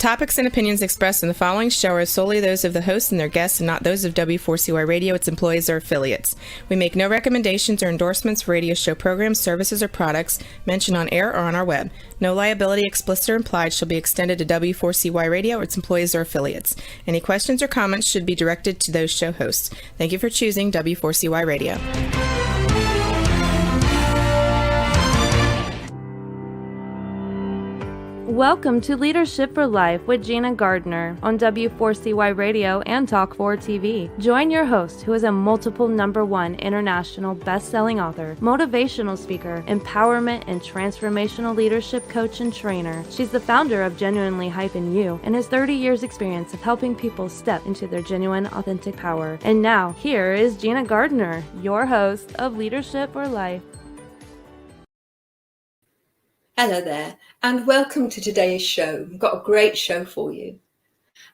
topics and opinions expressed in the following show are solely those of the host and their guests and not those of W4CY Radio, its employees, or affiliates. We make no recommendations or endorsements for radio show programs, services, or products mentioned on air or on our web. No liability, explicit or implied, shall be extended to W4CY Radio or its employees or affiliates. Any questions or comments should be directed to those show hosts. Thank you for choosing W4CY Radio. Welcome to Leadership for Life with Gina Gardner on W4CY Radio and Talk4 TV. Join your host, who is a multiple #1 international best-selling author, motivational speaker, empowerment and transformational leadership coach and trainer. She's the founder of Genuinely Hyphen You and has 30 years experience of helping people step into their genuine, authentic power. And now, here is Gina Gardner, your host of Leadership for Life. Hello there, and welcome to today's show. We've got a great show for you.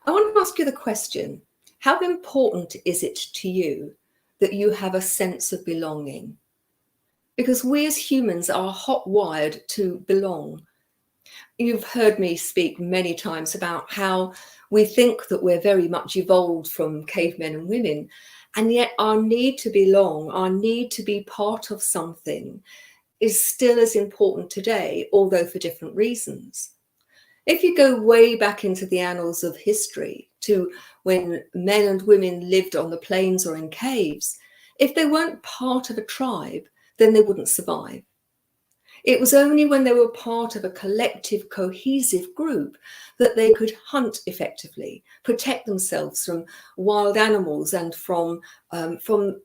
I want to ask you the question, how important is it to you that you have a sense of belonging? Because we as humans are hot-wired to belong. You've heard me speak many times about how we think that we're very much evolved from cavemen and women, and yet our need to belong, our need to be part of something, is still as important today, although for different reasons. If you go way back into the annals of history to when men and women lived on the plains or in caves, if they weren't part of a tribe, then they wouldn't survive. It was only when they were part of a collective, cohesive group that they could hunt effectively, protect themselves from wild animals and from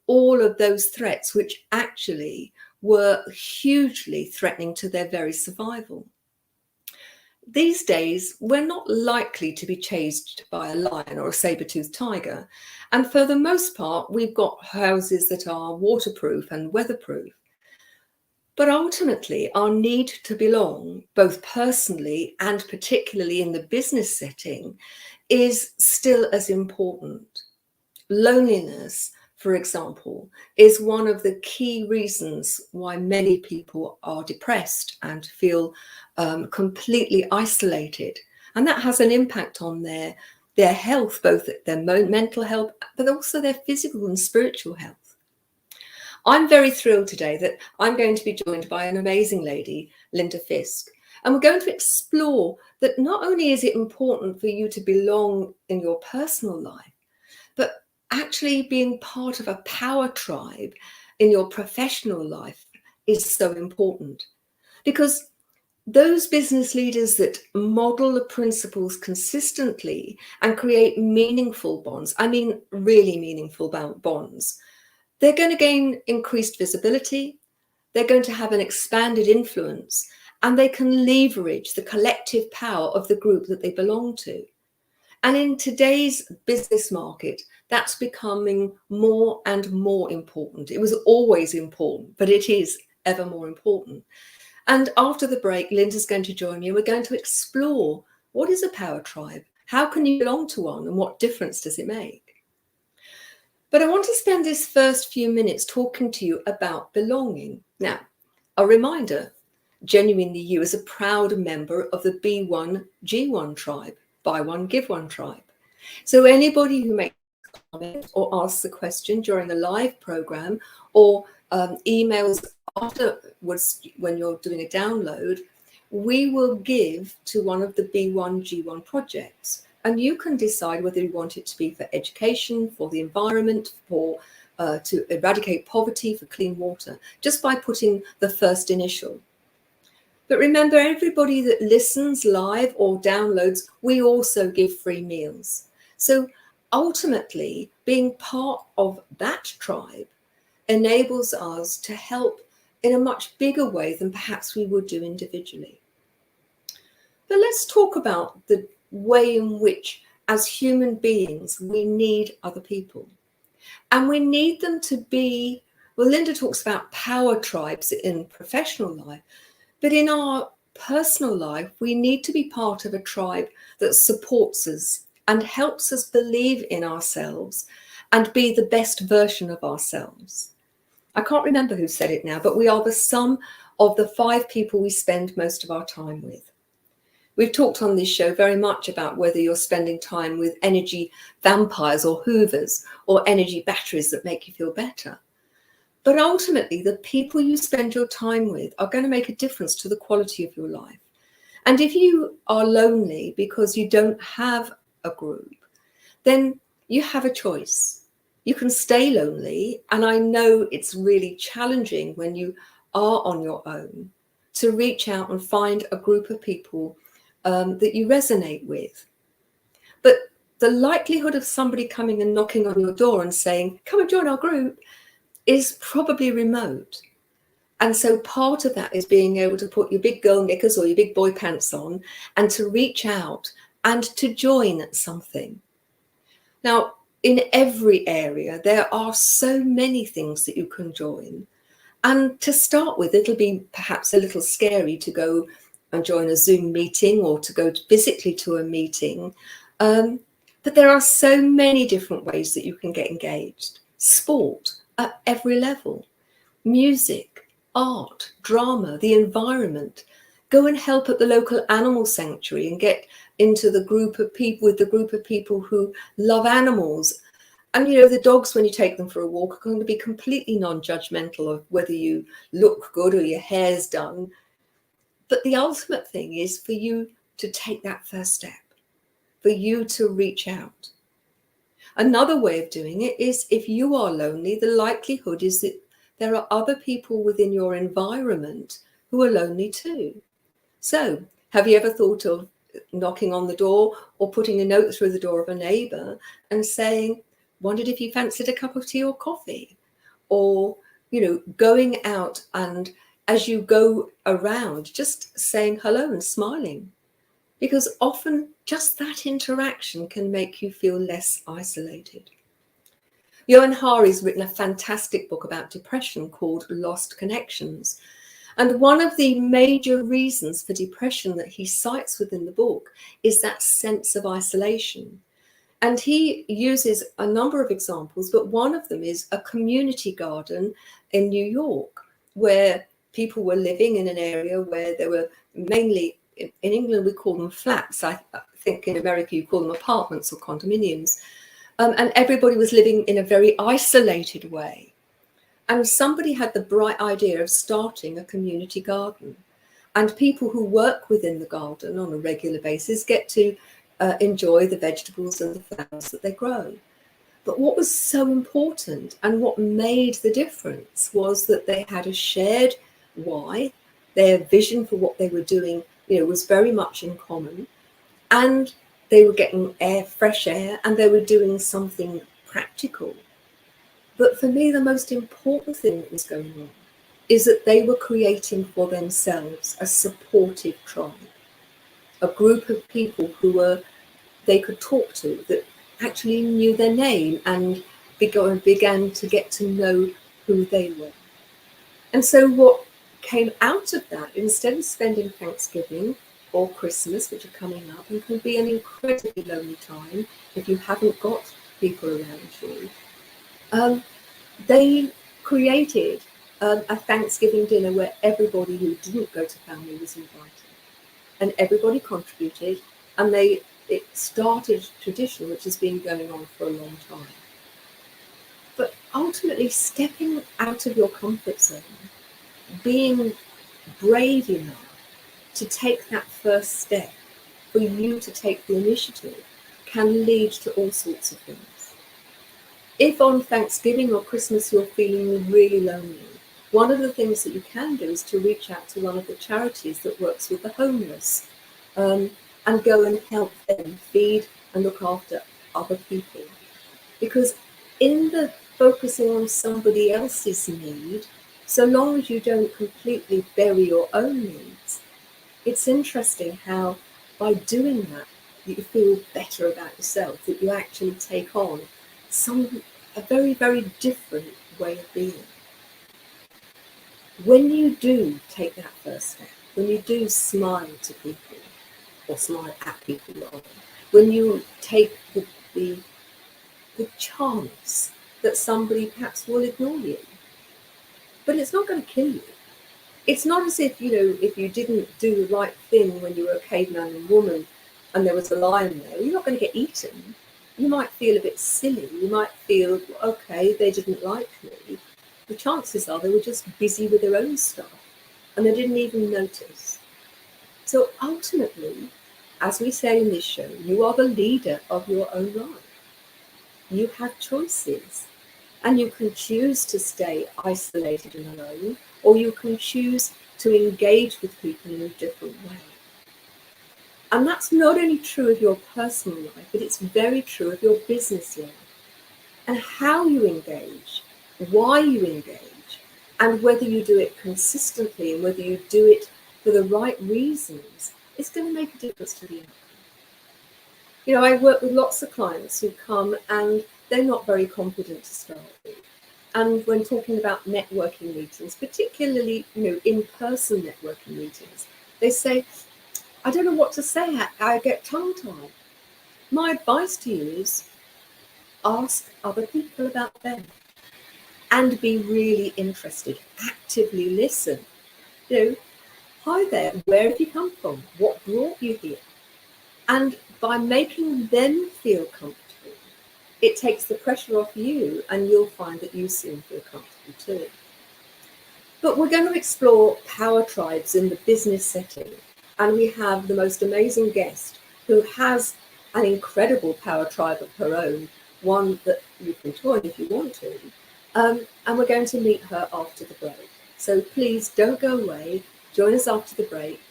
all of those threats which actually were hugely threatening to their very survival. These days, we're not likely to be chased by a lion or a saber-toothed tiger. And for the most part, we've got houses that are waterproof and weatherproof. But ultimately, our need to belong, both personally and particularly in the business setting, is still as important. Loneliness, for example, is one of the key reasons why many people are depressed and feel completely isolated. And that has an impact on their health, both their mental health, but also their physical and spiritual health. I'm very thrilled today that I'm going to be joined by an amazing lady, Linda Fisk. And we're going to explore that not only is it important for you to belong in your personal life, but actually being part of a power tribe in your professional life is so important, because those business leaders that model the principles consistently and create meaningful bonds, I mean really meaningful bonds, they're going to gain increased visibility, they're going to have an expanded influence, and they can leverage the collective power of the group that they belong to. And in today's business market, that's becoming more and more important. It was always important, but it is ever more important. And after the break, Linda's going to join me. We're going to explore, what is a power tribe? How can you belong to one, and what difference does it make? But I want to spend this first few minutes talking to you about belonging. Now, a reminder, Genuinely You is a proud member of the B1G1 tribe, Buy One, Give One tribe. So anybody who makes a comment or asks a question during the live program or emails afterwards when you're doing a download, we will give to one of the B1G1 projects. And you can decide whether you want it to be for education, for the environment, for to eradicate poverty, for clean water, just by putting the first initial. But remember, everybody that listens live or downloads, we also give free meals. So ultimately, being part of that tribe enables us to help in a much bigger way than perhaps we would do individually. But let's talk about the way in which, as human beings, we need other people. And we need them to be, well, Linda talks about power tribes in professional life, but in our personal life, we need to be part of a tribe that supports us and helps us believe in ourselves and be the best version of ourselves. I can't remember who said it now, but we are the sum of the 5 people we spend most of our time with. We've talked on this show very much about whether you're spending time with energy vampires or hoovers or energy batteries that make you feel better. But ultimately, the people you spend your time with are going to make a difference to the quality of your life. And if you are lonely because you don't have a group, then you have a choice. You can stay lonely. And I know it's really challenging when you are on your own to reach out and find a group of people that you resonate with. But the likelihood of somebody coming and knocking on your door and saying, come and join our group, is probably remote. And so part of that is being able to put your big girl knickers or your big boy pants on and to reach out and to join something. Now, in every area, there are so many things that you can join. And to start with, it'll be perhaps a little scary to go and join a Zoom meeting or to go physically to a meeting. But there are so many different ways that you can get engaged. Sport at every level, music, art, drama, the environment. Go and help at the local animal sanctuary and get into the group of people with the group of people who love animals. And, you know, the dogs, when you take them for a walk, are going to be completely non-judgmental of whether you look good or your hair's done. But the ultimate thing is for you to take that first step, for you to reach out. Another way of doing it is if you are lonely, the likelihood is that there are other people within your environment who are lonely too. So have you ever thought of knocking on the door or putting a note through the door of a neighbour and saying, wondered if you fancied a cup of tea or coffee? Or, you know, going out and as you go around, just saying hello and smiling. Because often just that interaction can make you feel less isolated. Johan Hari's written a fantastic book about depression called Lost Connections. And one of the major reasons for depression that he cites within the book is that sense of isolation. And he uses a number of examples, but one of them is a community garden in New York, where people were living in an area where there were mainly, in England we call them flats. I think in America you call them apartments or condominiums. And everybody was living in a very isolated way. And somebody had the bright idea of starting a community garden. And people who work within the garden on a regular basis get to enjoy the vegetables and the flowers that they grow. But what was so important and what made the difference was that they had a shared why. Their vision for what they were doing, you know, was very much in common. And they were getting fresh air, and they were doing something practical. But for me, the most important thing that was going on is that they were creating for themselves a supportive tribe, a group of people who they could talk to, that actually knew their name and began to get to know who they were. And so what came out of that, instead of spending Thanksgiving or Christmas, which are coming up and can be an incredibly lonely time if you haven't got people around you, they created a Thanksgiving dinner where everybody who didn't go to family was invited, and everybody contributed, and it started a tradition which has been going on for a long time. But ultimately, stepping out of your comfort zone, being brave enough to take that first step, for you to take the initiative, can lead to all sorts of things. If on Thanksgiving or Christmas you're feeling really lonely, one of the things that you can do is to reach out to one of the charities that works with the homeless, and go and help them feed and look after other people. Because in the focusing on somebody else's need, so long as you don't completely bury your own needs, it's interesting how by doing that, you feel better about yourself, that you actually take on a very, very different way of being. When you do take that first step, when you do smile to people, or smile at people rather, when you take the chance that somebody perhaps will ignore you, but it's not going to kill you. It's not as if, if you didn't do the right thing when you were a caveman and woman and there was a lion there, you're not going to get eaten. You might feel a bit silly. You might feel, okay, they didn't like me. The chances are they were just busy with their own stuff and they didn't even notice. So ultimately, as we say in this show, you are the leader of your own life. You have choices, and you can choose to stay isolated and alone, or you can choose to engage with people in a different way. And that's not only true of your personal life, but it's very true of your business life. And how you engage, why you engage, and whether you do it consistently and whether you do it for the right reasons is going to make a difference to the outcome. I work with lots of clients who come and they're not very confident to start with. And when talking about networking meetings, particularly, in-person networking meetings, they say, I don't know what to say, I get tongue-tied. My advice to you is ask other people about them and be really interested, actively listen. Hi there, where have you come from? What brought you here? And by making them feel comfortable, it takes the pressure off you and you'll find that you soon feel comfortable too. But we're going to explore power tribes in the business setting. And we have the most amazing guest who has an incredible power tribe of her own, one that you can join if you want to. And we're going to meet her after the break. So please don't go away. Join us after the break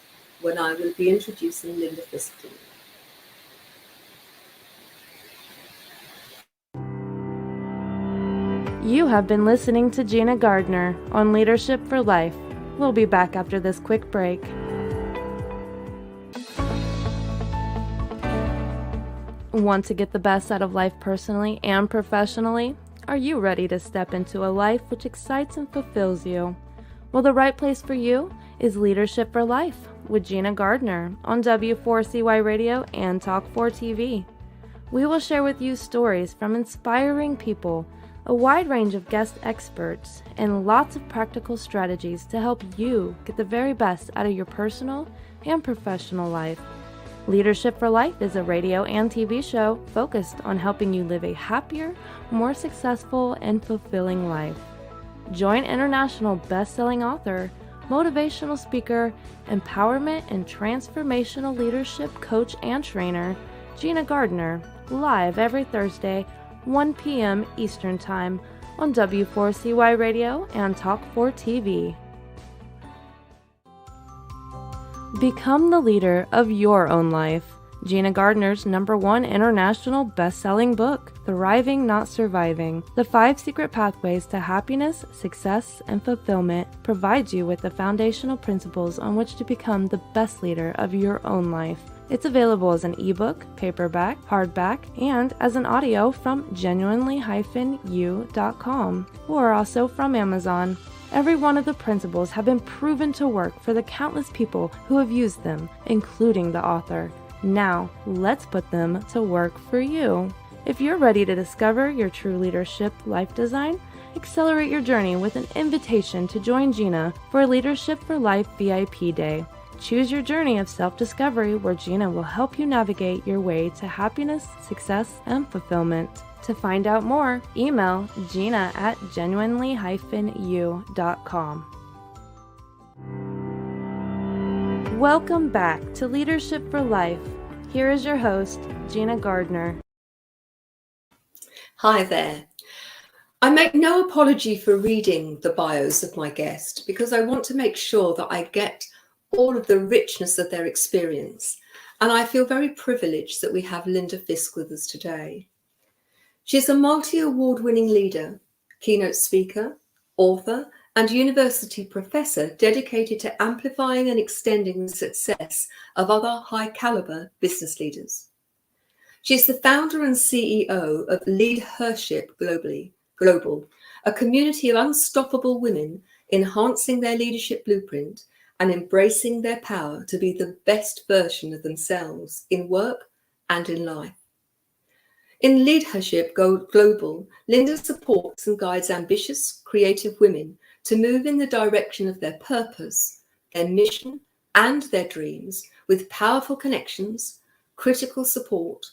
when I will be introducing Linda Fisk to you. You have been listening to Gina Gardner on Leadership for Life. We'll be back after this quick break. Want to get the best out of life personally and professionally? Are you ready to step into a life which excites and fulfills you? Well, the right place for you is Leadership for Life with Gina Gardner on W4CY Radio and Talk4 TV. We will share with you stories from inspiring people, a wide range of guest experts, and lots of practical strategies to help you get the very best out of your personal and professional life. Leadership for Life is a radio and TV show focused on helping you live a happier, more successful, and fulfilling life. Join international best-selling author, motivational speaker, empowerment and transformational leadership coach and trainer, Gina Gardner, live every Thursday, 1 p.m. Eastern Time on W4CY Radio and Talk4 TV. Become the leader of your own life. Gina Gardner's #1 international best-selling book, Thriving Not Surviving, The 5 Secret Pathways to Happiness, Success, and Fulfillment, provides you with the foundational principles on which to become the best leader of your own life. It's available as an ebook, paperback, hardback, and as an audio from genuinely-u.com, or also from Amazon. Every one of the principles have been proven to work for the countless people who have used them, including the author. Now, let's put them to work for you. If you're ready to discover your true leadership life design, accelerate your journey with an invitation to join Gina for Leadership for Life VIP Day. Choose your journey of self-discovery where Gina will help you navigate your way to happiness, success, and fulfillment. To find out more, email Gina at genuinely-u.com. Welcome back to Leadership for Life. Here is your host, Gina Gardner. Hi there. I make no apology for reading the bios of my guest because I want to make sure that I get all of the richness of their experience. And I feel very privileged that we have Linda Fisk with us today. She's a multi-award winning leader, keynote speaker, author, and university professor dedicated to amplifying and extending the success of other high caliber business leaders. She's the founder and CEO of Leadership Global, a community of unstoppable women enhancing their leadership blueprint and embracing their power to be the best version of themselves in work and in life. In Leadership Global, Linda supports and guides ambitious, creative women to move in the direction of their purpose, their mission, and their dreams with powerful connections, critical support,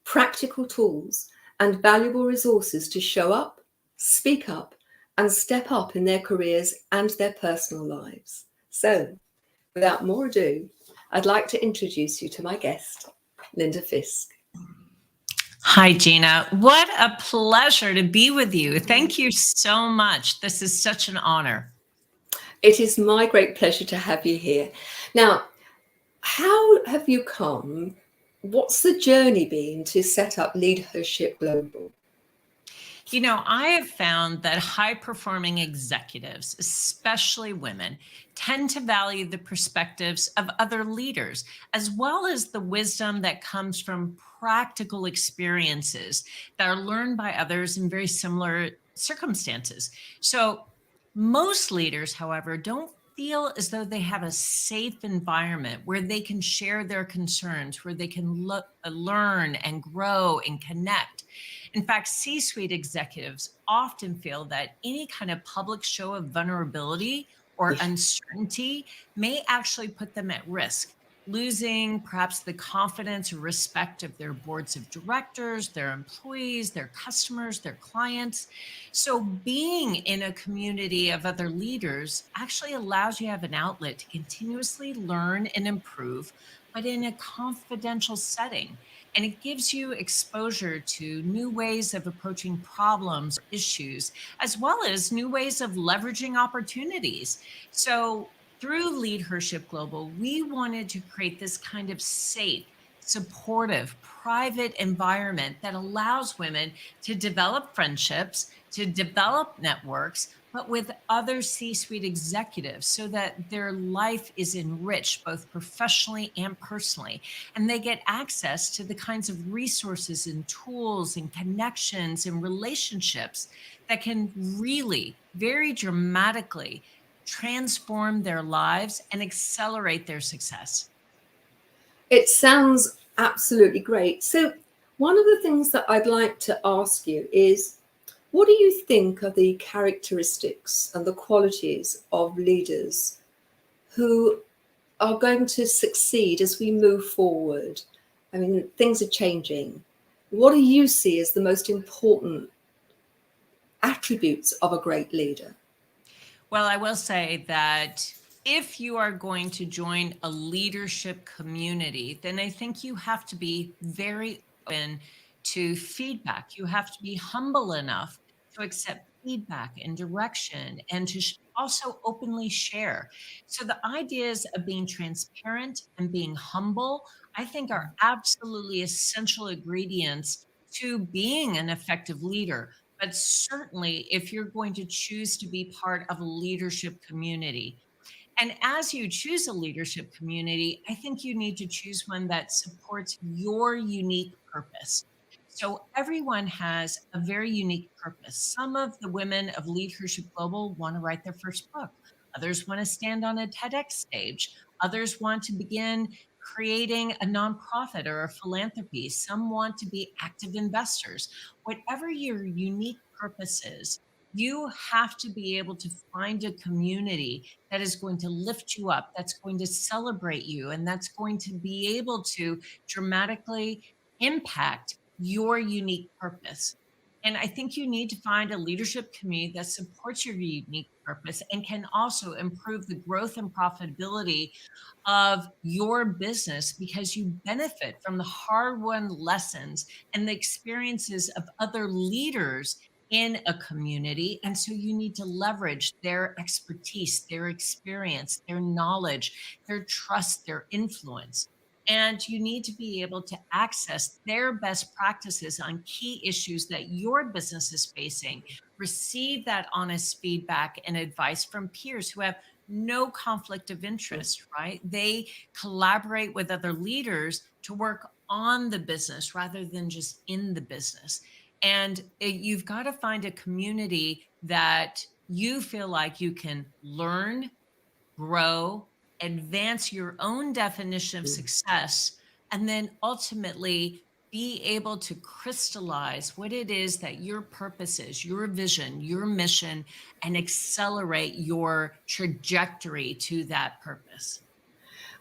practical tools, and valuable resources to show up, speak up, and step up in their careers and their personal lives. So, without more ado, I'd like to introduce you to my guest, Linda Fisk. Hi, Gina. What a pleasure to be with you. Thank you so much. This is such an honor. It is my great pleasure to have you here. Now, how have you come? What's the journey been to set up Leadership Global? You know, I have found that high-performing executives, especially women, tend to value the perspectives of other leaders, as well as the wisdom that comes from practical experiences that are learned by others in very similar circumstances. So most leaders, however, don't feel as though they have a safe environment where they can share their concerns, where they can learn and grow and connect. In fact, C-suite executives often feel that any kind of public show of vulnerability or uncertainty may actually put them at risk, losing perhaps the confidence or respect of their boards of directors, their employees, their customers, their clients. So being in a community of other leaders actually allows you to have an outlet to continuously learn and improve, but in a confidential setting. And it gives you exposure to new ways of approaching problems, issues, as well as new ways of leveraging opportunities. So through Leadership Global, we wanted to create this kind of safe, supportive, private environment that allows women to develop friendships, to develop networks, but with other C-suite executives so that their life is enriched both professionally and personally. And they get access to the kinds of resources and tools and connections and relationships that can really very dramatically transform their lives and accelerate their success. It sounds absolutely great. So one of the things that I'd like to ask you is, what do you think are the characteristics and the qualities of leaders who are going to succeed as we move forward? I mean, things are changing. What do you see as the most important attributes of a great leader? Well, I will say that if you are going to join a leadership community, then I think you have to be very open to feedback. You have to be humble enough to accept feedback and direction and to also openly share. So the ideas of being transparent and being humble, I think are absolutely essential ingredients to being an effective leader. But certainly, if you're going to choose to be part of a leadership community, and as you choose a leadership community, I think you need to choose one that supports your unique purpose. So everyone has a very unique purpose. Some of the women of Leadership Global want to write their first book. Others want to stand on a TEDx stage. Others want to begin creating a nonprofit or a philanthropy. Some want to be active investors. Whatever your unique purpose is, you have to be able to find a community that is going to lift you up, that's going to celebrate you, and that's going to be able to dramatically impact your unique purpose. And I think you need to find a leadership community that supports your unique purpose and can also improve the growth and profitability of your business because you benefit from the hard-won lessons and the experiences of other leaders in a community. And so you need to leverage their expertise, their experience, their knowledge, their trust, their influence. And you need to be able to access their best practices on key issues that your business is facing, receive that honest feedback and advice from peers who have no conflict of interest, right? They collaborate with other leaders to work on the business rather than just in the business. And you've got to find a community that you feel like you can learn, grow, advance your own definition of success, and then ultimately be able to crystallize what it is that your purpose is, your vision, your mission, and accelerate your trajectory to that purpose.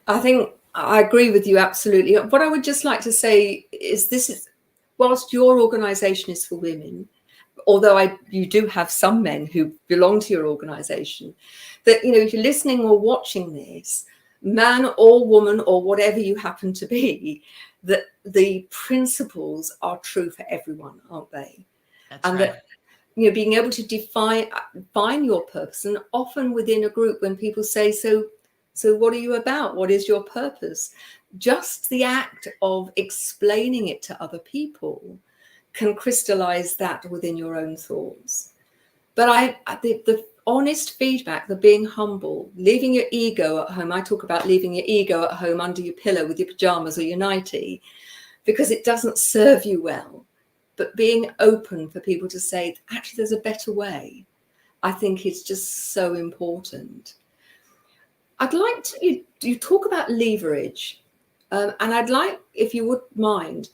I think I agree with you absolutely. What I would just like to say is this is, whilst your organization is for women, although you do have some men who belong to your organization, that, you know, if you're listening or watching this, man or woman or whatever you happen to be, that the principles are true for everyone, aren't they? That's and right. that, you know, being able to define your purpose, and often within a group when people say, so what are you about? What is your purpose? Just the act of explaining it to other people can crystallize that within your own thoughts. But the honest feedback, the being humble, leaving your ego at home. I talk about leaving your ego at home under your pillow with your pajamas or your nightie, because it doesn't serve you well. But being open for people to say, actually, there's a better way, I think is just so important. I'd like to, you talk about leverage, and I'd like, if you would mind,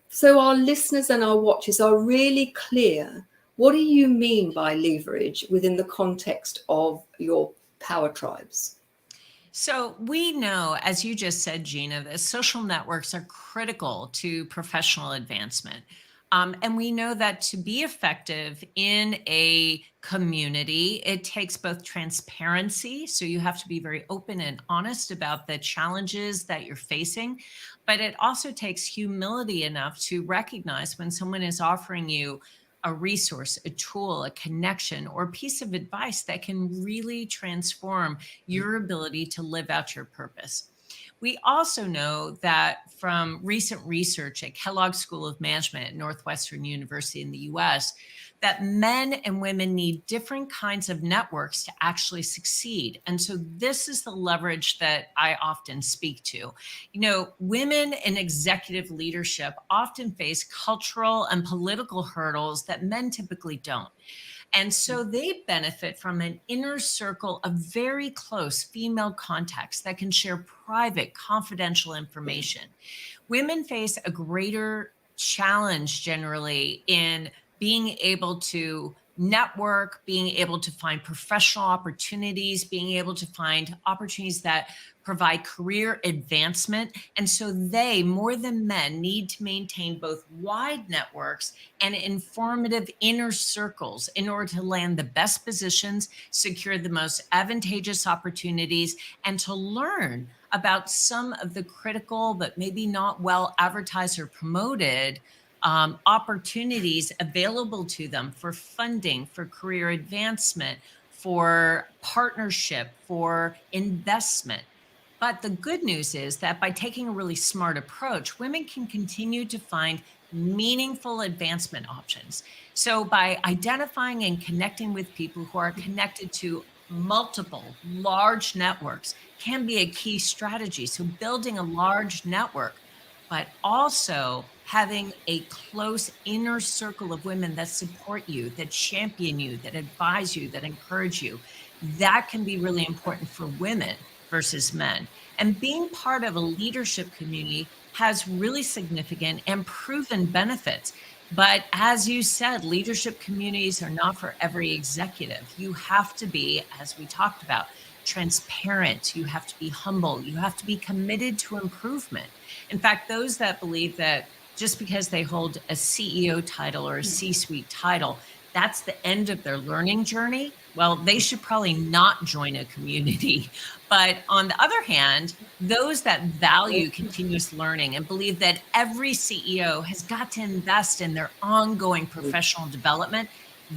so our listeners and our watchers are really clear. What do you mean by leverage within the context of your power tribes? So we know, as you just said, Gina, that social networks are critical to professional advancement. And we know that to be effective in a community, it takes both transparency. So you have to be very open and honest about the challenges that you're facing. But it also takes humility enough to recognize when someone is offering you a resource, a tool, a connection, or a piece of advice that can really transform your ability to live out your purpose. We also know that from recent research at Kellogg School of Management at Northwestern University in the US, that men and women need different kinds of networks to actually succeed. And so this is the leverage that I often speak to. You know, women in executive leadership often face cultural and political hurdles that men typically don't. And so they benefit from an inner circle of very close female contacts that can share private, confidential information. Women face a greater challenge generally in being able to network, being able to find professional opportunities, being able to find opportunities that provide career advancement. And so they, more than men, need to maintain both wide networks and informative inner circles in order to land the best positions, secure the most advantageous opportunities, and to learn about some of the critical but maybe not well advertised or promoted opportunities available to them for funding, for career advancement, for partnership, for investment. But the good news is that by taking a really smart approach, women can continue to find meaningful advancement options. So by identifying and connecting with people who are connected to multiple large networks can be a key strategy. So building a large network, but also having a close inner circle of women that support you, that champion you, that advise you, that encourage you, that can be really important for women versus men. And being part of a leadership community has really significant and proven benefits. But as you said, leadership communities are not for every executive. You have to be, as we talked about, transparent. You have to be humble. You have to be committed to improvement. In fact, those that believe that just because they hold a CEO title or a C-suite title, that's the end of their learning journey, well, they should probably not join a community. But on the other hand, those that value continuous learning and believe that every CEO has got to invest in their ongoing professional development,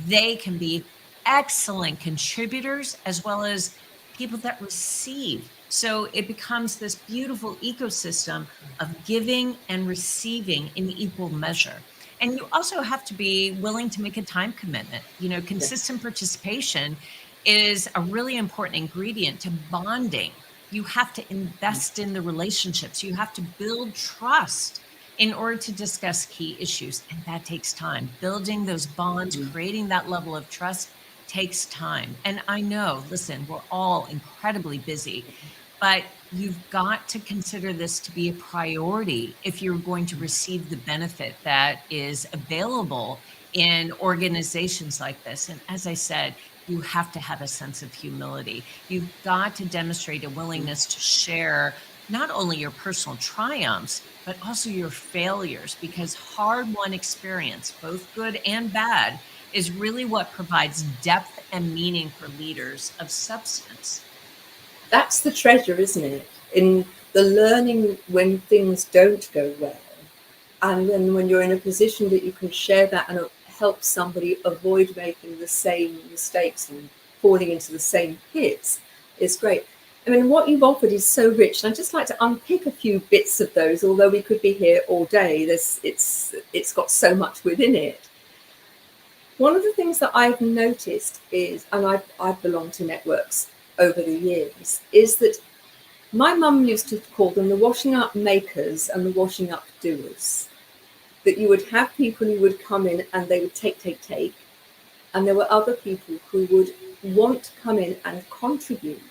they can be excellent contributors as well as people that receive. So it becomes this beautiful ecosystem of giving and receiving in equal measure. And you also have to be willing to make a time commitment. You know, consistent participation is a really important ingredient to bonding. You have to invest in the relationships. You have to build trust in order to discuss key issues. And that takes time. Building those bonds, creating that level of trust takes time. And I know, listen, we're all incredibly busy. But you've got to consider this to be a priority if you're going to receive the benefit that is available in organizations like this. And as I said, you have to have a sense of humility. You've got to demonstrate a willingness to share not only your personal triumphs, but also your failures, because hard-won experience, both good and bad, is really what provides depth and meaning for leaders of substance. That's the treasure, isn't it? In the learning when things don't go well. And then when you're in a position that you can share that and help somebody avoid making the same mistakes and falling into the same pits, is great. I mean, what you've offered is so rich, and I'd just like to unpick a few bits of those, although we could be here all day. It's got so much within it. One of the things that I've noticed is, and I've belonged to networks over the years, is that my mum used to call them the washing up makers and the washing up doers. That you would have people who would come in and they would take, and there were other people who would want to come in and contribute.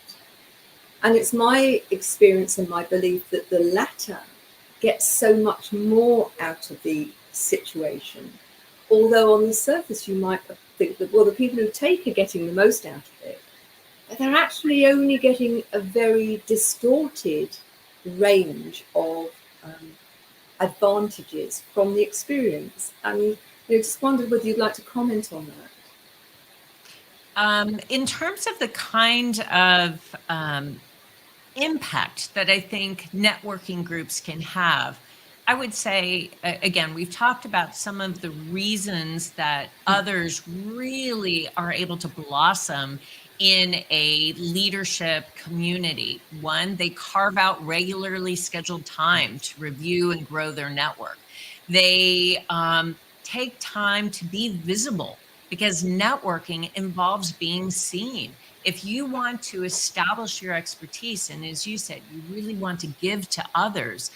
And it's my experience and my belief that the latter gets so much more out of the situation. Although on the surface you might think that, well, the people who take are getting the most out of it, but they're actually only getting a very distorted range of advantages from the experience. And just wondered whether you'd like to comment on that. In terms of the kind of impact that I think networking groups can have, I would say, again, we've talked about some of the reasons that others really are able to blossom in a leadership community. One, they carve out regularly scheduled time to review and grow their network. They take time to be visible, because networking involves being seen. If you want to establish your expertise, and as you said, you really want to give to others,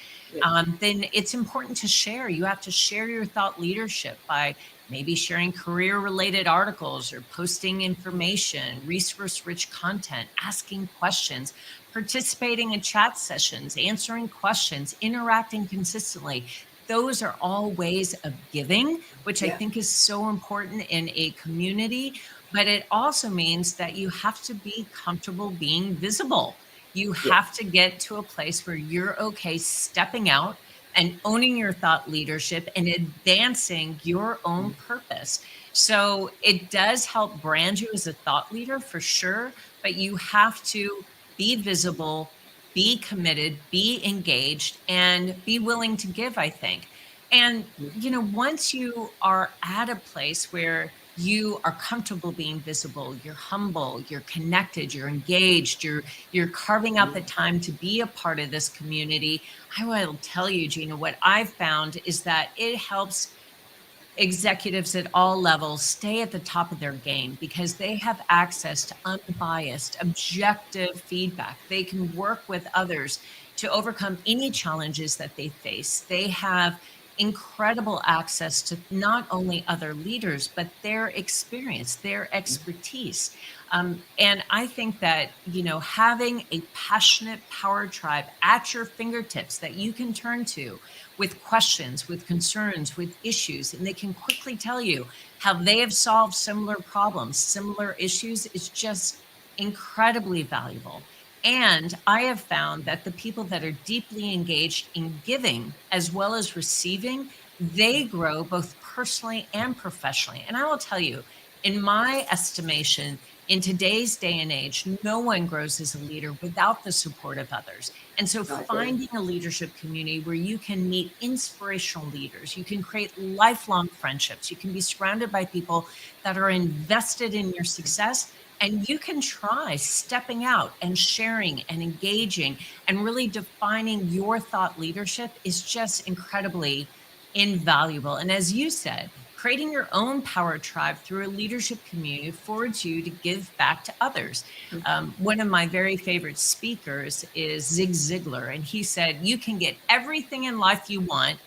then it's important to share. You have to share your thought leadership by maybe sharing career-related articles or posting information, resource-rich content, asking questions, participating in chat sessions, answering questions, interacting consistently. Those are all ways of giving, which I think is so important in a community. But it also means that you have to be comfortable being visible. You have to get to a place where you're okay stepping out and owning your thought leadership and advancing your own purpose. So it does help brand you as a thought leader for sure, but you have to be visible, be committed, be engaged, and be willing to give, I think. And, once you are at a place where you are comfortable being visible, you're humble, you're connected, you're engaged, you're carving out the time to be a part of this community, I will tell you, Gina, what I've found is that it helps executives at all levels stay at the top of their game, because they have access to unbiased, objective feedback. They can work with others to overcome any challenges that they face. They have incredible access to not only other leaders, but their experience, their expertise. And I think that, having a passionate power tribe at your fingertips that you can turn to with questions, with concerns, with issues, and they can quickly tell you how they have solved similar problems, similar issues, is just incredibly valuable. And I have found that the people that are deeply engaged in giving as well as receiving, they grow both personally and professionally. And I will tell you, in my estimation, in today's day and age, no one grows as a leader without the support of others. And so finding a leadership community where you can meet inspirational leaders, you can create lifelong friendships, you can be surrounded by people that are invested in your success, and you can try stepping out and sharing and engaging and really defining your thought leadership is just incredibly invaluable. And as you said, creating your own power tribe through a leadership community affords you to give back to others. One of my very favorite speakers is Zig Ziglar, and he said, you can get everything in life you want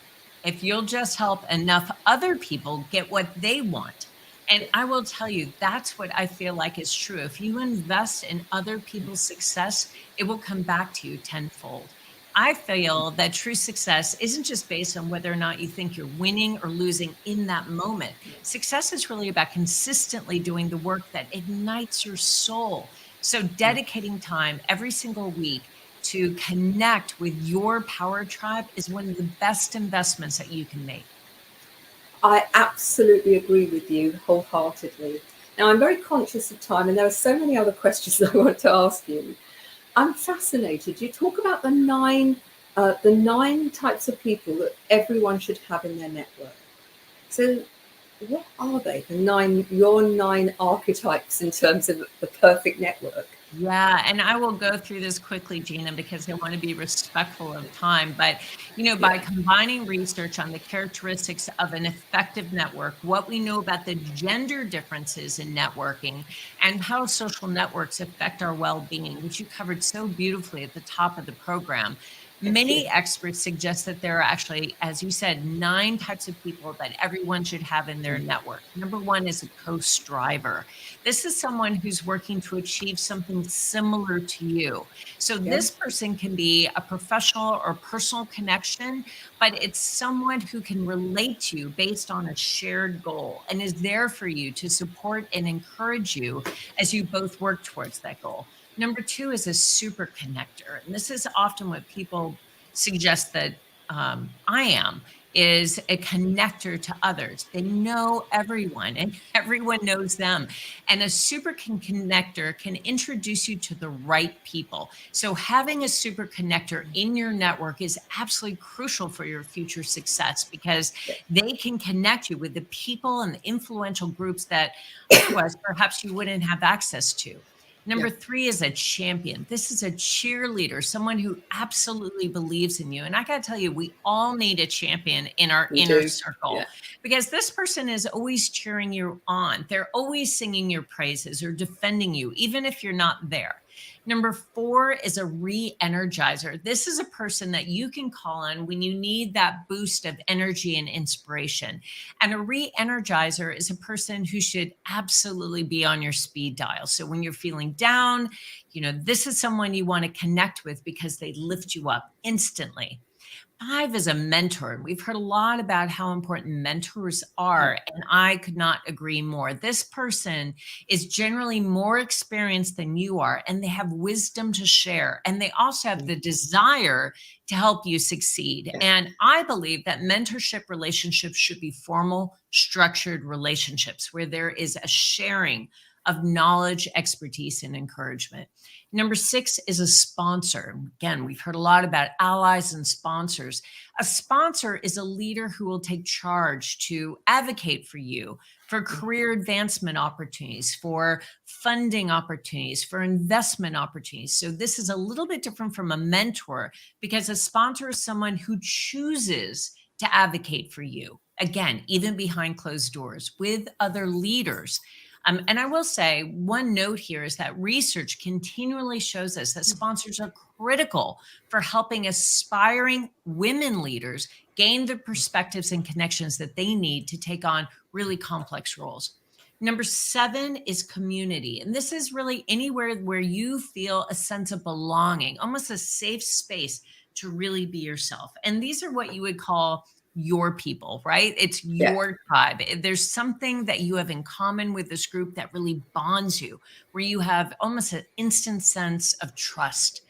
if you'll just help enough other people get what they want. And I will tell you, that's what I feel like is true. If you invest in other people's success, it will come back to you tenfold. I feel that true success isn't just based on whether or not you think you're winning or losing in that moment. Success is really about consistently doing the work that ignites your soul. So, dedicating time every single week to connect with your power tribe is one of the best investments that you can make. I absolutely agree with you wholeheartedly. Now, I'm very conscious of time, and there are so many other questions I want to ask you. I'm fascinated. You talk about the nine types of people that everyone should have in their network. So, what are they? Your nine archetypes in terms of the perfect network. Yeah, and I will go through this quickly, Gina, because I want to be respectful of time. But, by combining research on the characteristics of an effective network, what we know about the gender differences in networking, and how social networks affect our well-being, which you covered so beautifully at the top of the program. Many experts suggest that there are actually, as you said, 9 types of people that everyone should have in their network. Number 1 is a co-striver. This is someone who's working to achieve something similar to you. So this person can be a professional or personal connection, but it's someone who can relate to you based on a shared goal and is there for you to support and encourage you as you both work towards that goal. Number 2 is a super connector. And this is often what people suggest that I am, is a connector to others. They know everyone and everyone knows them. And a super connector can introduce you to the right people. So having a super connector in your network is absolutely crucial for your future success, because they can connect you with the people and the influential groups that otherwise perhaps you wouldn't have access to. Number 3 is a champion. This is a cheerleader, someone who absolutely believes in you. And I got to tell you, we all need a champion in our inner circle, because this person is always cheering you on. They're always singing your praises or defending you, even if you're not there. Number 4 is a re-energizer. This is a person that you can call on when you need that boost of energy and inspiration. And a re-energizer is a person who should absolutely be on your speed dial. So when you're feeling down, this is someone you want to connect with because they lift you up instantly. 5 is a mentor. We've heard a lot about how important mentors are, and I could not agree more. This person is generally more experienced than you are, and they have wisdom to share, and they also have the desire to help you succeed. And I believe that mentorship relationships should be formal, structured relationships where there is a sharing of knowledge, expertise, and encouragement. Number 6 is a sponsor. Again, we've heard a lot about allies and sponsors. A sponsor is a leader who will take charge to advocate for you, for career advancement opportunities, for funding opportunities, for investment opportunities. So this is a little bit different from a mentor, because a sponsor is someone who chooses to advocate for you. Again, even behind closed doors with other leaders. And I will say, one note here is that research continually shows us that sponsors are critical for helping aspiring women leaders gain the perspectives and connections that they need to take on really complex roles. Number 7 is community. And this is really anywhere where you feel a sense of belonging, almost a safe space to really be yourself. And these are what you would call your people, right? It's your tribe. There's something that you have in common with this group that really bonds you, where you have almost an instant sense of trust.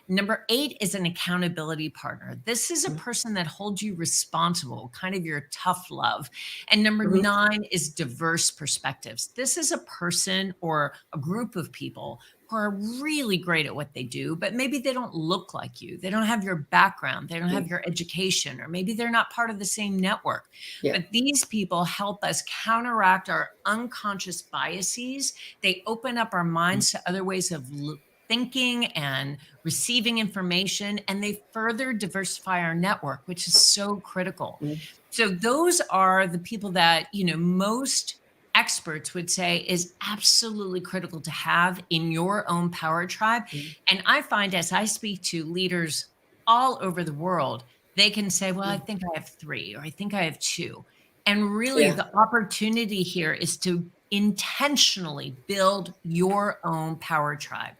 Number 8 is an accountability partner. This is a person that holds you responsible, kind of your tough love. And number 9 is diverse perspectives. This is a person or a group of people who are really great at what they do, but maybe they don't look like you. They don't have your background. They don't have your education, or maybe they're not part of the same network. But these people help us counteract our unconscious biases. They open up our minds to other ways of thinking and receiving information, and they further diversify our network, which is so critical. So those are the people that, most experts would say is absolutely critical to have in your own power tribe. And I find, as I speak to leaders all over the world, they can say, well, I think I have 3, or I think I have 2. And really, Yeah. the opportunity here is to intentionally build your own power tribe.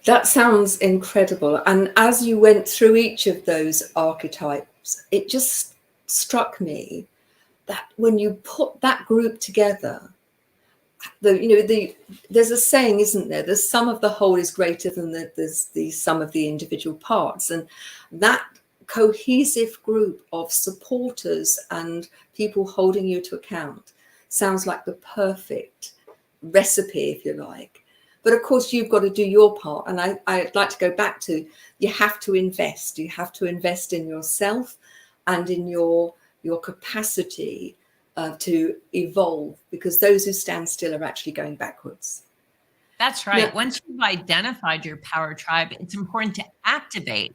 That sounds incredible. And as you went through each of those archetypes, it just struck me that when you put that group together, there's a saying, isn't there? The sum of the whole is greater than the sum of the individual parts. And that cohesive group of supporters and people holding you to account sounds like the perfect recipe, if you like. But of course, you've got to do your part. And I'd like to go back to, you have to invest. You have to invest in yourself and in your capacity to evolve, because those who stand still are actually going backwards. That's right. Now, Once you've identified your power tribe, it's important to activate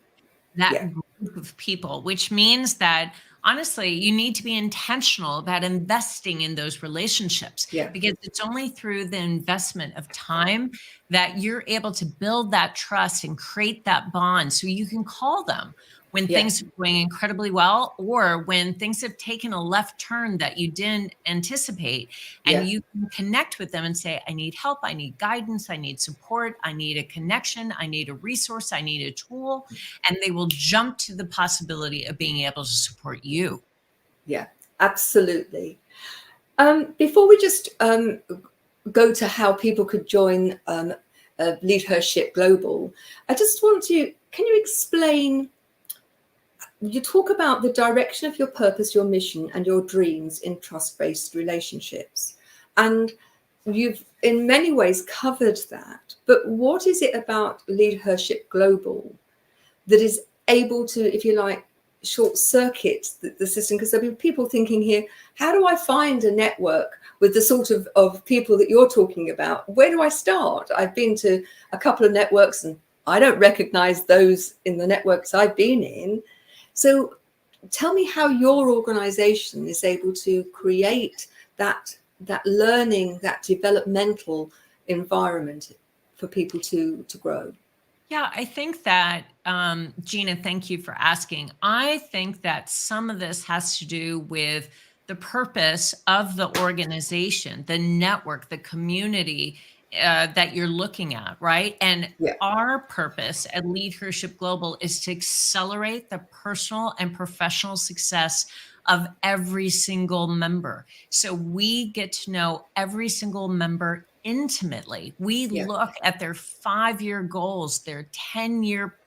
that yeah, group of people, which means that honestly, you need to be intentional about investing in those relationships, yeah, because it's only through the investment of time that you're able to build that trust and create that bond so you can call them when yeah, things are going incredibly well, or when things have taken a left turn that you didn't anticipate, and yeah. you can connect with them and say, I need help, I need guidance, I need support, I need a connection, I need a resource, I need a tool, and they will jump to the possibility of being able to support you. Yeah, absolutely. Before we just go to how people could join Lead Her Ship Global, I just want to, can you explain, you talk about the direction of your purpose, your mission, and your dreams in trust-based relationships. And you've in many ways covered that. But what is it about Lead Her Ship Global that is able to, if you like, short circuit the system? Because there'll be people thinking here, how do I find a network with the sort of people that you're talking about? Where do I start? I've been to a couple of networks and I don't recognize those in the networks I've been in. So tell me how your organization is able to create that learning, that developmental environment for people to grow. Yeah, I think that, Gina, thank you for asking. I think that some of this has to do with the purpose of the organization, the network, the community that you're looking at, right? And Yeah, our purpose at Lead Her Ship Global is to accelerate the personal and professional success of every single member. So we get to know every single member intimately. We yeah, look at their 5-year goals, their 10-year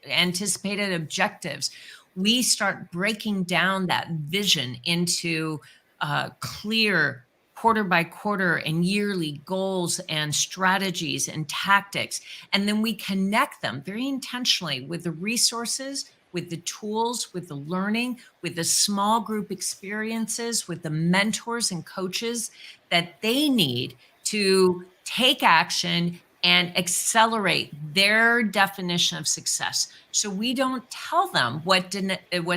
anticipated objectives. We start breaking down that vision into clear quarter by quarter and yearly goals and strategies and tactics. And then we connect them very intentionally with the resources, with the tools, with the learning, with the small group experiences, with the mentors and coaches that they need to take action and accelerate their definition of success. So we don't tell them what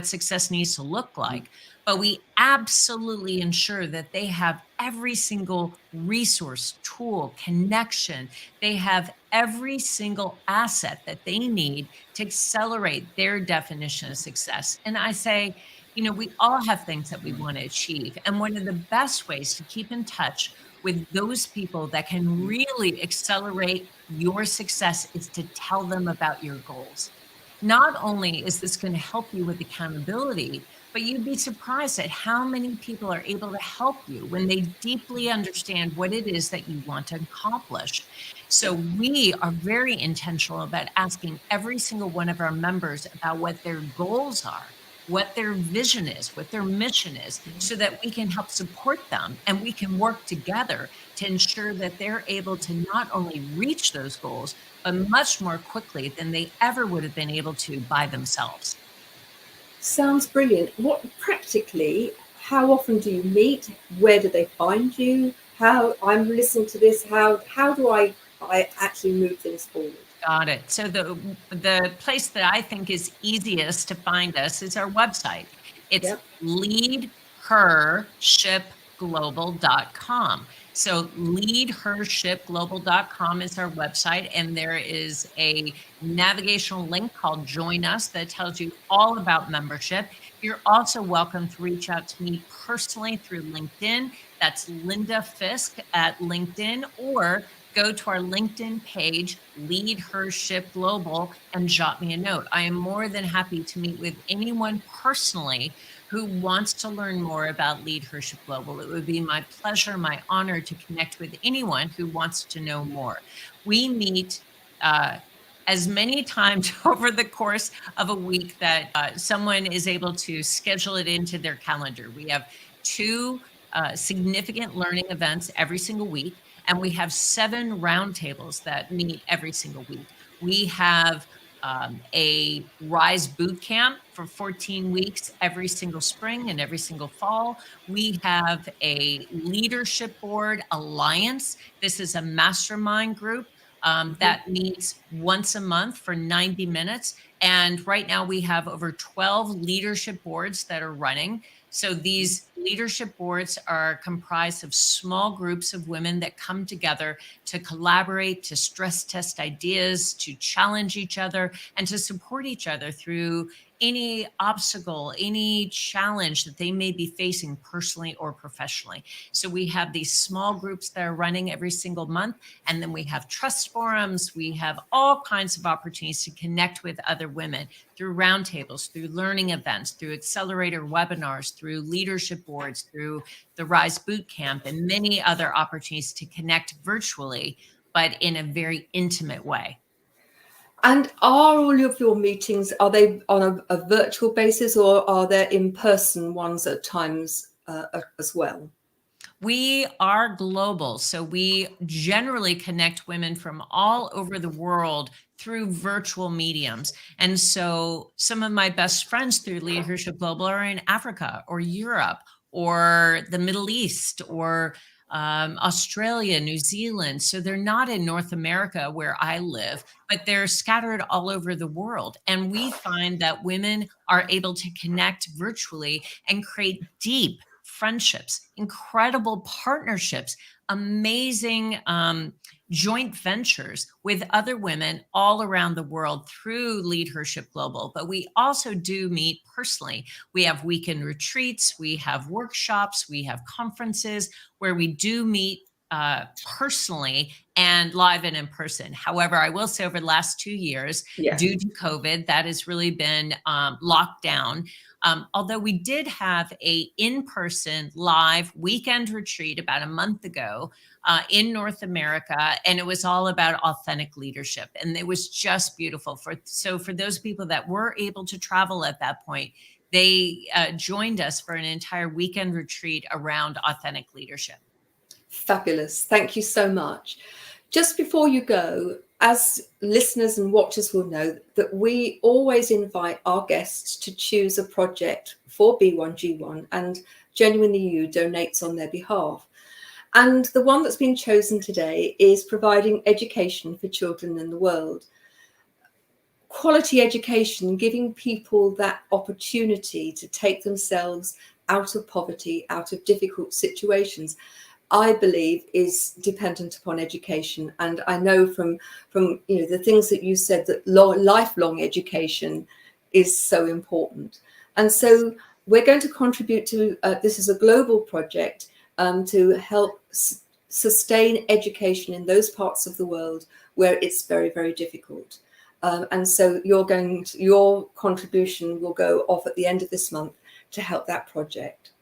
success needs to look like, but we absolutely ensure that they have every single resource, tool, connection. They have every single asset that they need to accelerate their definition of success. And I say, we all have things that we want to achieve. And one of the best ways to keep in touch with those people that can really accelerate your success is to tell them about your goals. Not only is this going to help you with accountability, but you'd be surprised at how many people are able to help you when they deeply understand what it is that you want to accomplish. So we are very intentional about asking every single one of our members about what their goals are, what their vision is, what their mission is, so that we can help support them and we can work together to ensure that they're able to not only reach those goals, but much more quickly than they ever would have been able to by themselves. sounds brilliant. What practically, how often do you meet? Where do they find you? How, I'm listening to this, how do I actually move things forward? Got it. So the place that I think is easiest to find us is our website. It's Yep. leadhershipglobal.com. So leadhershipglobal.com is our website, and there is a navigational link called Join Us that tells you all about membership. You're also welcome to reach out to me personally through LinkedIn. That's Linda Fisk at LinkedIn, or go to our LinkedIn page, Lead Her Ship Global, and jot me a note. I am more than happy to meet with anyone personally who wants to learn more about Lead Her Ship Global. It would be my pleasure, my honor to connect with anyone who wants to know more. We meet as many times over the course of a week that someone is able to schedule it into their calendar. We have two significant learning events every single week, and we have 7 roundtables that meet every single week. We have a Rise boot camp for 14 weeks every single spring and every single fall. We have a leadership board alliance. This is a mastermind group that meets once a month for 90 minutes. And right now we have over 12 leadership boards that are running. So these leadership boards are comprised of small groups of women that come together to collaborate, to stress test ideas, to challenge each other, and to support each other through any obstacle, any challenge that they may be facing personally or professionally. So we have these small groups that are running every single month. And then we have trust forums. We have all kinds of opportunities to connect with other women through roundtables, through learning events, through accelerator webinars, through leadership boards, through the Rise Bootcamp, and many other opportunities to connect virtually, but in a very intimate way. And are all of your meetings, are they on a virtual basis, or are there in-person ones at times as well? We are global, so we generally connect women from all over the world through virtual mediums. And so some of my best friends through Leadership Global are in Africa or Europe or the Middle East or Australia, New Zealand. So they're not in North America where I live, but they're scattered all over the world. And we find that women are able to connect virtually and create deep friendships, incredible partnerships, amazing joint ventures with other women all around the world through Leadership Global. But we also do meet personally. We have weekend retreats, we have workshops, we have conferences where we do meet personally and live and in person. However, I will say over the last 2 years, due to COVID, that has really been locked down. Although we did have a in-person live weekend retreat about a month ago in North America, and it was all about authentic leadership, and it was just beautiful. So for those people that were able to travel at that point, they joined us for an entire weekend retreat around authentic leadership. Fabulous. Thank you so much. Just before you go, as listeners and watchers will know, that we always invite our guests to choose a project for B1G1, and Genuinely You donates on their behalf. And the one that's been chosen today is providing education for children in the world. Quality education, giving people that opportunity to take themselves out of poverty, out of difficult situations, I believe is dependent upon education. And I know from the things that you said, that lifelong education is so important. And so we're going to contribute to, this is a global project to help sustain education in those parts of the world where it's very, very difficult. And so your contribution will go off at the end of this month to help that project.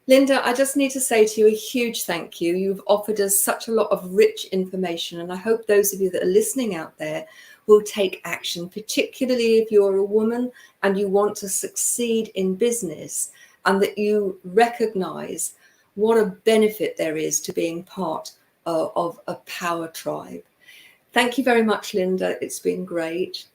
Linda, I just need to say to you a huge thank you. You've offered us such a lot of rich information, and I hope those of you that are listening out there will take action, particularly if you're a woman and you want to succeed in business, and that you recognize what a benefit there is to being part of a power tribe. Thank you very much, Linda. It's been great.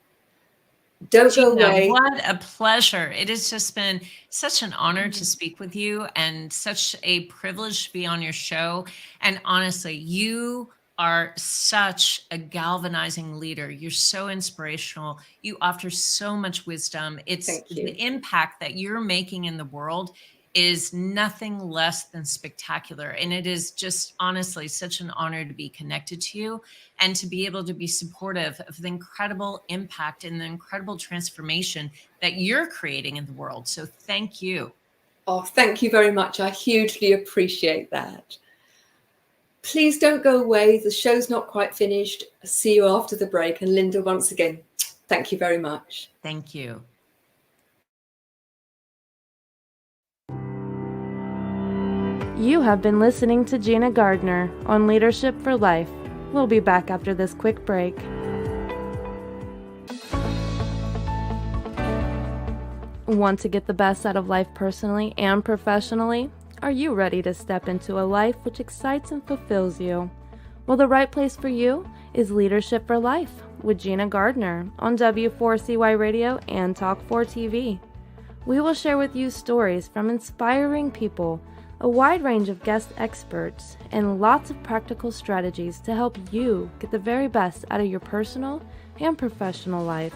Don't go away. What a pleasure. It has just been such an honor to speak with you, and such a privilege to be on your show. And honestly, you are such a galvanizing leader. You're so inspirational. You offer so much wisdom. It's the impact that you're making in the world is nothing less than spectacular. And it is just honestly such an honor to be connected to you and to be able to be supportive of the incredible impact and the incredible transformation that you're creating in the world. So thank you. Oh, thank you very much. I hugely appreciate that. Please don't go away. The show's not quite finished. I'll see you after the break. And Linda, once again, thank you very much. Thank you. You have been listening to Gina Gardner on Leadership for Life. We'll be back after this quick break. Want to get the best out of life personally and professionally? Are you ready to step into a life which excites and fulfills you? Well, the right place for you is Leadership for Life with Gina Gardner on W4CY Radio and Talk4 TV. We will share with you stories from inspiring people, a wide range of guest experts, and lots of practical strategies to help you get the very best out of your personal and professional life.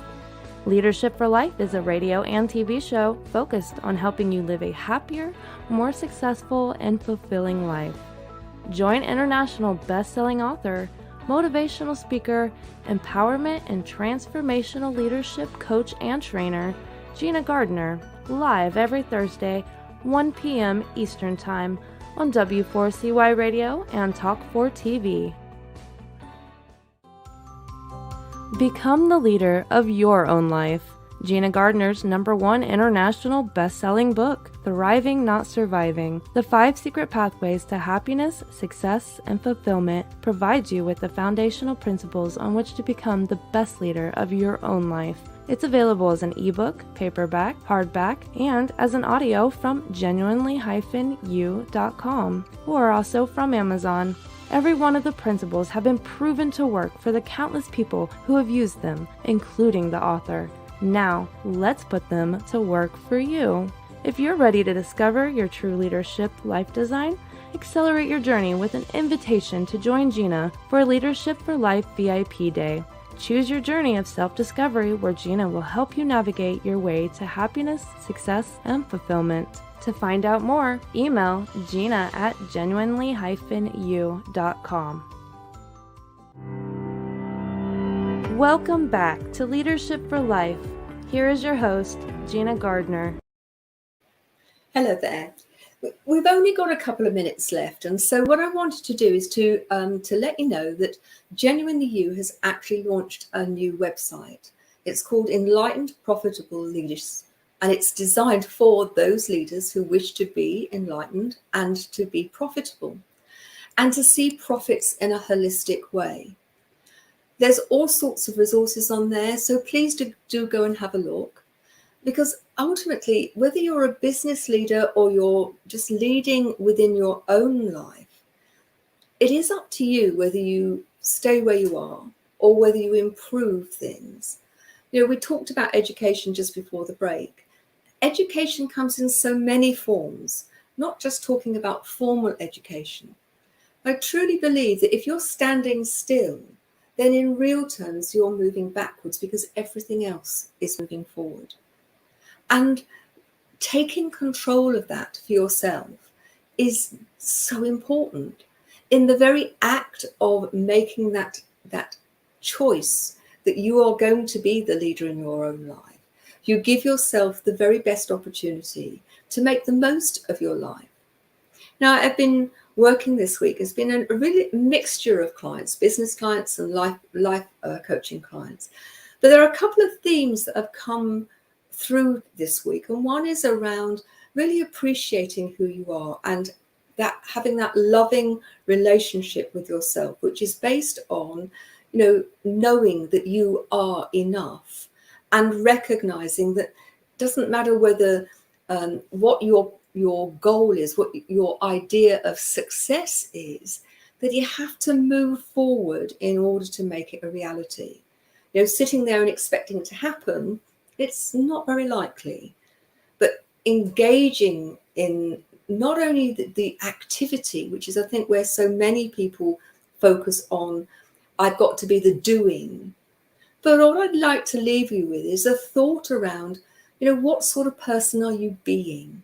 Leadership for Life is a radio and TV show focused on helping you live a happier, more successful, and fulfilling life. Join international best-selling author, motivational speaker, empowerment and transformational leadership coach and trainer, Gina Gardner, live every Thursday, 1 p.m. Eastern Time on W4CY Radio and Talk4 TV. Become the leader of your own life. Gina Gardner's #1 international best-selling book, Thriving Not Surviving, The 5 Secret Pathways to Happiness, Success, and Fulfillment, provides you with the foundational principles on which to become the best leader of your own life. It's available as an ebook, paperback, hardback, and as an audio from genuinely-u.com, or also from Amazon. Every one of the principles have been proven to work for the countless people who have used them, including the author. Now, let's put them to work for you. If you're ready to discover your true leadership life design, accelerate your journey with an invitation to join Gina for Leadership for Life VIP Day. Choose your journey of self-discovery where Gina will help you navigate your way to happiness, success, and fulfillment. To find out more, email Gina at genuinely-u.com. Welcome back to Leadership for Life. Here is your host, Gina Gardner. Hello there. We've only got a couple of minutes left, and so what I wanted to do is to let you know that Genuinely You has actually launched a new website. It's called Enlightened Profitable Leaders, and it's designed for those leaders who wish to be enlightened and to be profitable and to see profits in a holistic way. There's all sorts of resources on there, so please do go and have a look. Because ultimately, whether you're a business leader or you're just leading within your own life, it is up to you whether you stay where you are or whether you improve things. You know, we talked about education just before the break. Education comes in so many forms, not just talking about formal education. I truly believe that if you're standing still, then in real terms, you're moving backwards because everything else is moving forward. And taking control of that for yourself is so important. In the very act of making that choice that you are going to be the leader in your own life, you give yourself the very best opportunity to make the most of your life. Now, I've been working this week. It's been a really mixture of clients, business clients and life coaching clients. But there are a couple of themes that have come through this week, and one is around really appreciating who you are and that having that loving relationship with yourself, which is based on, you know, knowing that you are enough and recognizing that it doesn't matter whether what your goal is, what your idea of success is, that you have to move forward in order to make it a reality. You know, sitting there and expecting it to happen, it's not very likely. But engaging in not only the activity, which is, I think, where so many people focus on, I've got to be the doing. But what I'd like to leave you with is a thought around, you know, what sort of person are you being?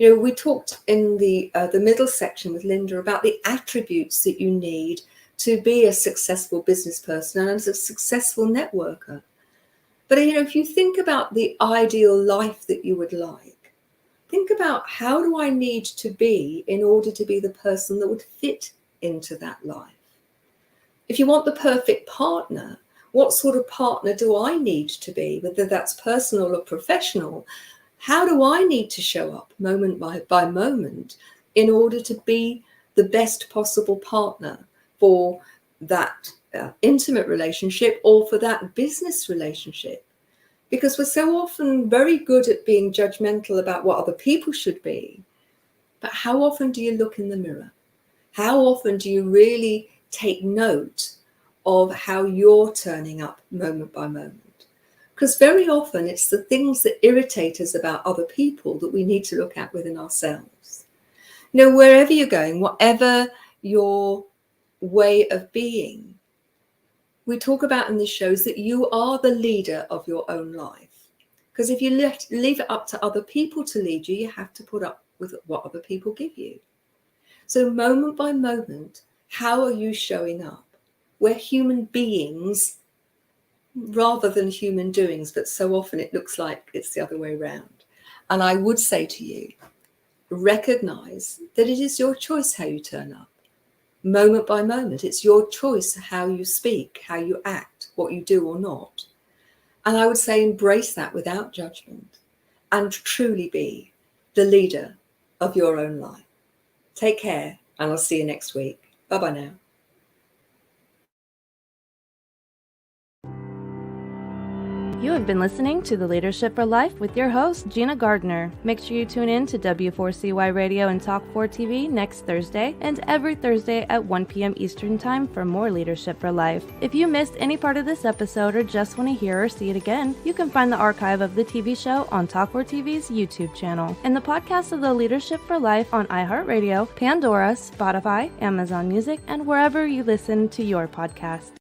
We talked in the middle section with Linda about the attributes that you need to be a successful business person and a successful networker. But, if you think about the ideal life that you would like, think about how do I need to be in order to be the person that would fit into that life? If you want the perfect partner, what sort of partner do I need to be, whether that's personal or professional? How do I need to show up moment by moment in order to be the best possible partner for that intimate relationship or for that business relationship? Because we're so often very good at being judgmental about what other people should be. But how often do you look in the mirror? How often do you really take note of how you're turning up moment by moment? Because very often it's the things that irritate us about other people that we need to look at within ourselves. Wherever you're going, whatever your way of being, we talk about in the shows that you are the leader of your own life. Because if you leave it up to other people to lead you, you have to put up with what other people give you. So moment by moment, how are you showing up? We're human beings rather than human doings, but so often it looks like it's the other way around. And I would say to you, recognize that it is your choice how you turn up. Moment by moment, it's your choice how you speak, how you act, what you do or not. And I would say embrace that without judgment and truly be the leader of your own life. Take care, and I'll see you next week. Bye-bye now. You have been listening to The Leadership for Life with your host, Gina Gardner. Make sure you tune in to W4CY Radio and Talk 4 TV next Thursday and every Thursday at 1 p.m. Eastern Time for more Leadership for Life. If you missed any part of this episode or just want to hear or see it again, you can find the archive of the TV show on Talk 4 TV's YouTube channel and the podcast of The Leadership for Life on iHeartRadio, Pandora, Spotify, Amazon Music, and wherever you listen to your podcast.